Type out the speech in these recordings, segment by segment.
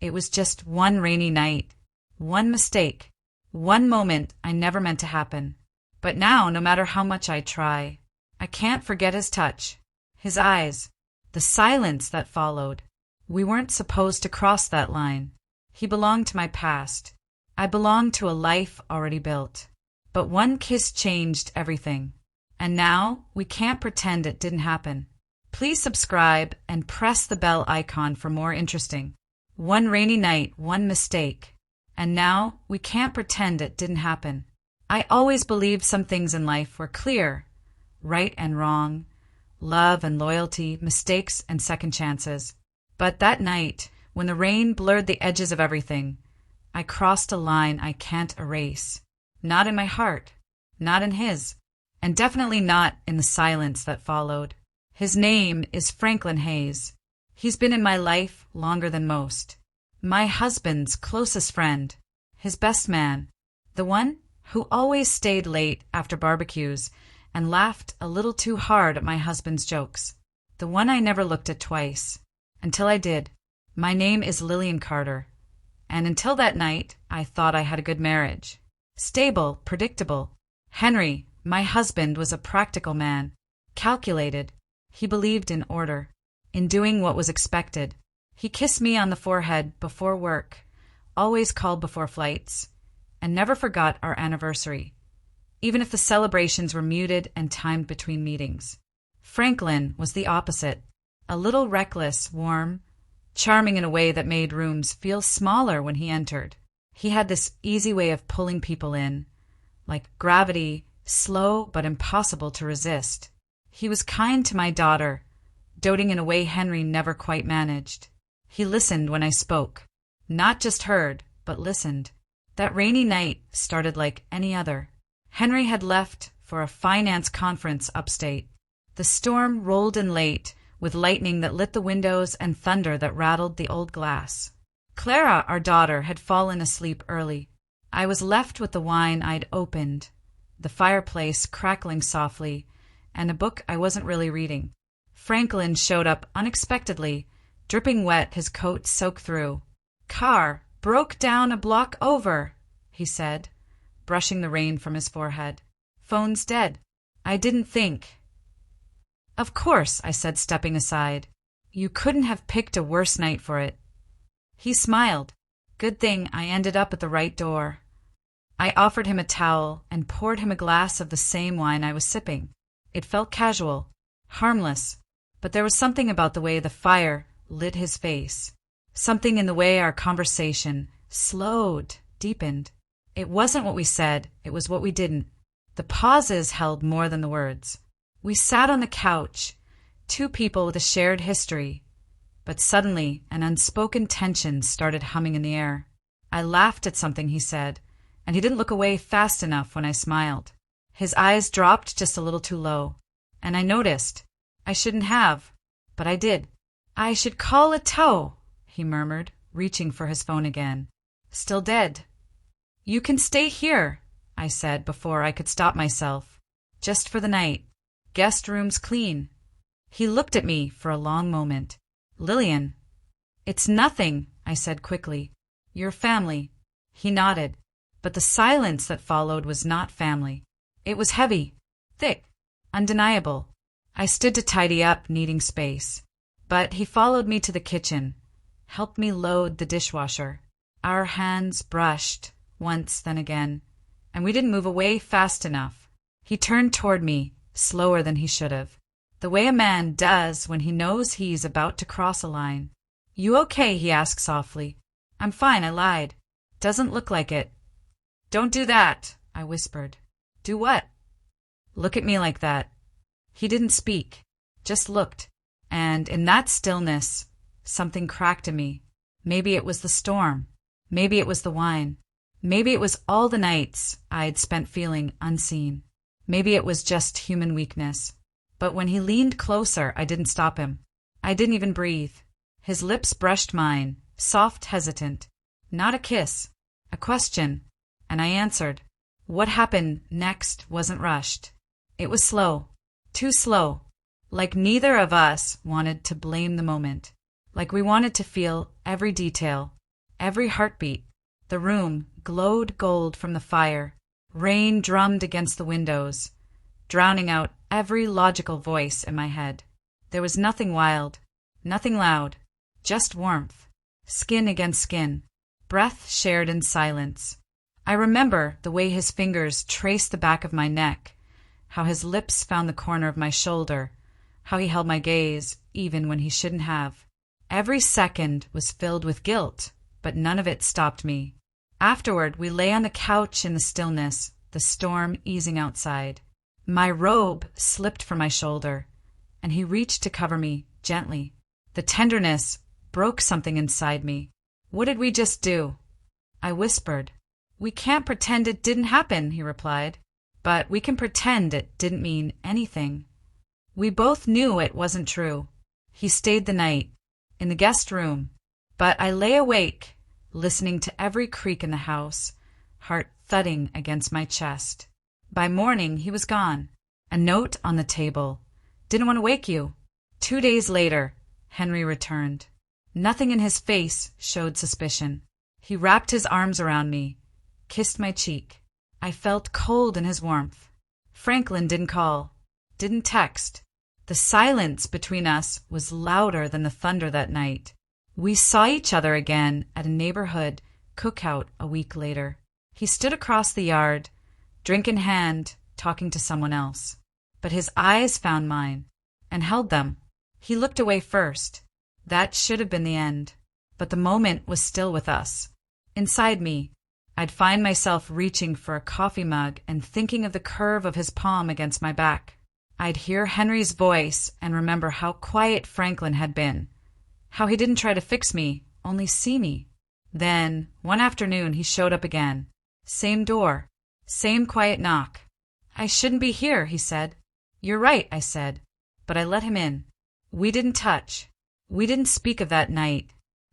It was just one rainy night, one mistake, one moment I never meant to happen. But now, no matter how much I try, I can't forget his touch, his eyes, the silence that followed. We weren't supposed to cross that line. He belonged to my past. I belonged to a life already built. But one kiss changed everything. And now we can't pretend it didn't happen. Please subscribe and press the bell icon for more interesting. One rainy night, one mistake. And now we can't pretend it didn't happen. I always believed some things in life were clear. Right and wrong, love and loyalty, mistakes and second chances. But that night, when the rain blurred the edges of everything, I crossed a line I can't erase. Not in my heart, not in his, and definitely not in the silence that followed. His name is Franklin Hayes. He's been in my life longer than most. My husband's closest friend, his best man, the one who always stayed late after barbecues and laughed a little too hard at my husband's jokes, the one I never looked at twice, until I did. My name is Lillian Carter, and until that night I thought I had a good marriage. Stable, predictable. Henry, my husband, was a practical man, calculated. He believed in order, in doing what was expected. He kissed me on the forehead before work, always called before flights, and never forgot our anniversary, even if the celebrations were muted and timed between meetings. Franklin was the opposite, a little reckless, warm, charming in a way that made rooms feel smaller when he entered. He had this easy way of pulling people in, like gravity, slow but impossible to resist. He was kind to my daughter, doting in a way Henry never quite managed. He listened when I spoke, not just heard, but listened. That rainy night started like any other. Henry had left for a finance conference upstate. The storm rolled in late, with lightning that lit the windows and thunder that rattled the old glass. Clara, our daughter, had fallen asleep early. I was left with the wine I'd opened, the fireplace crackling softly, and a book I wasn't really reading. Franklin showed up unexpectedly, dripping wet, his coat soaked through. "Car broke down a block over," he said, brushing the rain from his forehead. "Phone's dead." I didn't think. "Of course," I said, stepping aside. "You couldn't have picked a worse night for it." He smiled. Good thing I ended up at the right door. I offered him a towel and poured him a glass of the same wine I was sipping. It felt casual, harmless, but there was something about the way the fire lit his face, something in the way our conversation slowed, deepened. It wasn't what we said, it was what we didn't. The pauses held more than the words. We sat on the couch, two people with a shared history, but suddenly an unspoken tension started humming in the air. I laughed at something he said, and he didn't look away fast enough when I smiled. His eyes dropped just a little too low, and I noticed. I shouldn't have, but I did. "I should call a tow," he murmured, reaching for his phone again. "Still dead." "You can stay here," I said before I could stop myself. "Just for the night. Guest room's clean." He looked at me for a long moment. "Lillian." "It's nothing," I said quickly. "Your family." He nodded, but the silence that followed was not family. It was heavy, thick, undeniable. I stood to tidy up, needing space. But he followed me to the kitchen, helped me load the dishwasher. Our hands brushed, once, then again, and we didn't move away fast enough. He turned toward me, slower than he should have, the way a man does when he knows he's about to cross a line. "You okay?" he asked softly. "I'm fine," I lied. "Doesn't look like it." "Don't do that," I whispered. "Do what?" "Look at me like that." He didn't speak, just looked, and in that stillness, something cracked in me. Maybe it was the storm. Maybe it was the wine. Maybe it was all the nights I had spent feeling unseen. Maybe it was just human weakness. But when he leaned closer, I didn't stop him. I didn't even breathe. His lips brushed mine, soft, hesitant. Not a kiss, a question, and I answered. What happened next wasn't rushed. It was slow, too slow, like neither of us wanted to blame the moment, like we wanted to feel every detail, every heartbeat. The room glowed gold from the fire. Rain drummed against the windows, drowning out every logical voice in my head. There was nothing wild, nothing loud, just warmth, skin against skin, breath shared in silence. I remember the way his fingers traced the back of my neck, how his lips found the corner of my shoulder, how he held my gaze even when he shouldn't have. Every second was filled with guilt, but none of it stopped me. Afterward, we lay on the couch in the stillness, the storm easing outside. My robe slipped from my shoulder, and he reached to cover me gently. The tenderness broke something inside me. "What did we just do?" I whispered. "We can't pretend it didn't happen," he replied. "But we can pretend it didn't mean anything." We both knew it wasn't true. He stayed the night, in the guest room, but I lay awake, listening to every creak in the house, heart thudding against my chest. By morning, he was gone. A note on the table. "Didn't want to wake you." 2 days later, Henry returned. Nothing in his face showed suspicion. He wrapped his arms around me, kissed my cheek. I felt cold in his warmth. Franklin didn't call, didn't text. The silence between us was louder than the thunder that night. We saw each other again at a neighborhood cookout a week later. He stood across the yard, drink in hand, talking to someone else. But his eyes found mine and held them. He looked away first. That should have been the end. But the moment was still with us. Inside me, I'd find myself reaching for a coffee mug and thinking of the curve of his palm against my back. I'd hear Henry's voice and remember how quiet Franklin had been, how he didn't try to fix me, only see me. Then, one afternoon, he showed up again. Same door, same quiet knock. "I shouldn't be here," he said. "You're right," I said, but I let him in. We didn't touch. We didn't speak of that night,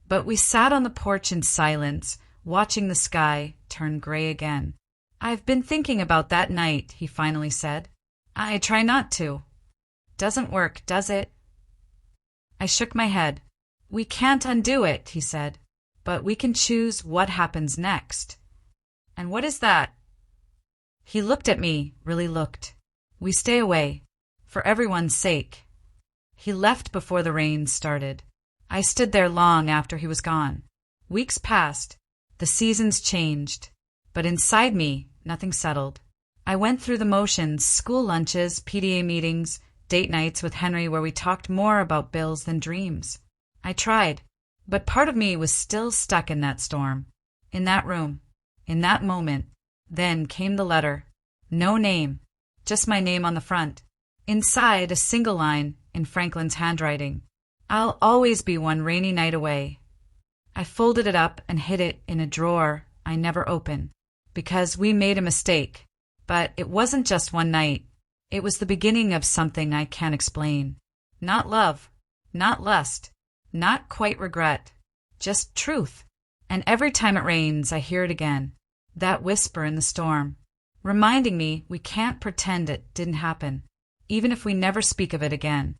but we sat on the porch in silence, watching the sky turn gray again. "I've been thinking about that night," he finally said. "I try not to." "Doesn't work, does it?" I shook my head. "We can't undo it," he said, "but we can choose what happens next." "And what is that?" He looked at me, really looked. "We stay away, for everyone's sake." He left before the rain started. I stood there long after he was gone. Weeks passed. The seasons changed. But inside me, nothing settled. I went through the motions, school lunches, PTA meetings, date nights with Henry where we talked more about bills than dreams. I tried, but part of me was still stuck in that storm, in that room, in that moment. Then came the letter. No name, just my name on the front. Inside, a single line in Franklin's handwriting. "I'll always be one rainy night away." I folded it up and hid it in a drawer I never opened, because we made a mistake. But it wasn't just one night. It was the beginning of something I can't explain. Not love, not lust, not quite regret, just truth. And every time it rains, I hear it again, that whisper in the storm, reminding me we can't pretend it didn't happen, even if we never speak of it again.